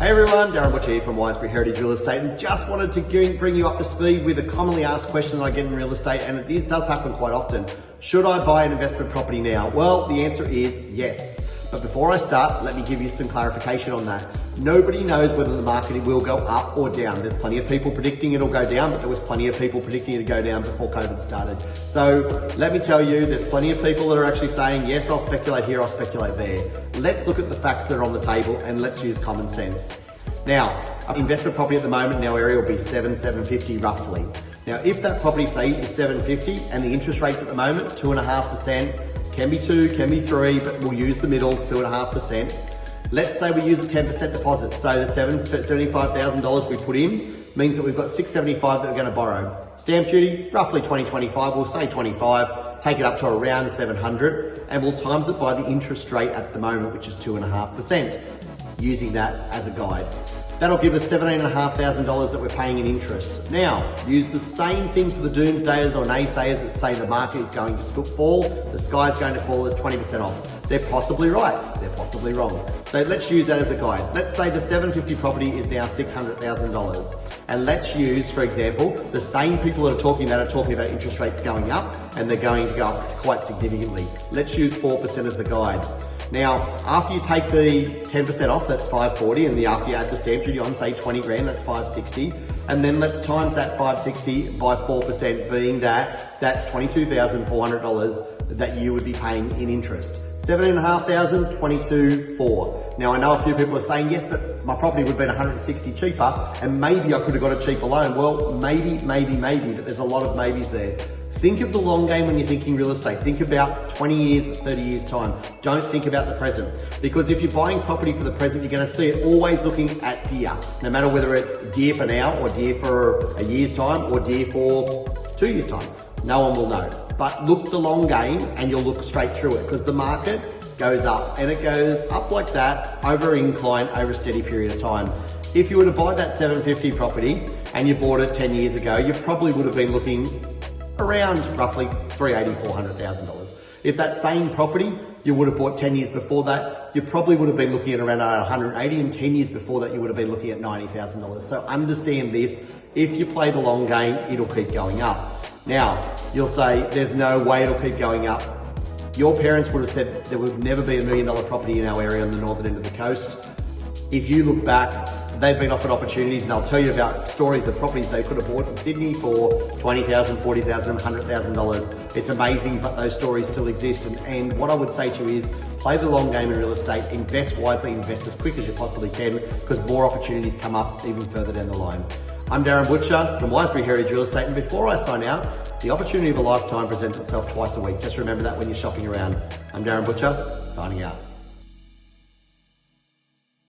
Hey everyone, Darren Butcher here from Wisebury Heritage Real Estate, and just wanted to bring you up to speed with a commonly asked question that I get in real estate, and it does happen quite often. Should I buy an investment property now? Well, the answer is yes. But before I start, let me give you some clarification on that. Nobody knows whether the market will go up or down. There's plenty of people predicting it'll go down, but there was plenty of people predicting it'll go down before COVID started. So let me tell you, there's plenty of people that are actually saying, yes, I'll speculate here, I'll speculate there. Let's look at the facts that are on the table and let's use common sense. Now, an investment property at the moment in our area will be $750 roughly. Now, if that property, say, is $750 and the interest rates at the moment, 2.5%, can be 2, can be 3, but we'll use the middle, 2.5%. Let's say we use a 10% deposit. So the $75,000 we put in means that we've got $675 that we're going to borrow. Stamp duty, roughly 25, we'll say 25, take it up to around 700, and we'll times it by the interest rate at the moment, which is 2.5%, using that as a guide. That'll give us $17,500 that we're paying in interest. Now, use the same thing for the doomsdayers or naysayers that say the market is going to fall, the sky's going to fall, there's 20% off. They're possibly right, they're possibly wrong. So let's use that as a guide. Let's say the 750 property is now $600,000. And let's use, for example, the same people that are talking about interest rates going up, and they're going to go up quite significantly. Let's use 4% as the guide. Now, after you take the 10% off, that's $540, and after you add the stamp duty on, say 20 grand, that's $560. And then let's times that $560 by 4%, being that's $22,400 that you would be paying in interest. $17,500, $22,400. Now, I know a few people are saying, yes, but my property would have been $160 cheaper, and maybe I could have got a cheaper loan. Well, maybe, but there's a lot of maybes there. Think of the long game when you're thinking real estate. Think about 20 years, 30 years time. Don't think about the present. Because if you're buying property for the present, you're going to see it always looking at deer. No matter whether it's deer for now, or deer for a year's time, or deer for 2 years' time. No one will know. But look the long game and you'll look straight through it, because the market goes up, and it goes up like that over incline over a steady period of time. If you were to buy that 750 property and you bought it 10 years ago, you probably would have been looking around roughly $380,000, $400,000. If that same property you would have bought 10 years before that, you probably would have been looking at around $180,000, and 10 years before that you would have been looking at $90,000. So understand this, if you play the long game, it'll keep going up. Now, you'll say, there's no way it'll keep going up. Your parents would have said there would never be $1 million property in our area on the northern end of the coast. If you look back, they've been offered opportunities, and they'll tell you about stories of properties they could have bought in Sydney for $20,000, $40,000, $100,000. It's amazing, but those stories still exist. And what I would say to you is, play the long game in real estate, invest wisely, invest as quick as you possibly can, because more opportunities come up even further down the line. I'm Darren Butcher from Wisebury Heritage Real Estate, and before I sign out, the opportunity of a lifetime presents itself twice a week. Just remember that when you're shopping around. I'm Darren Butcher, signing out.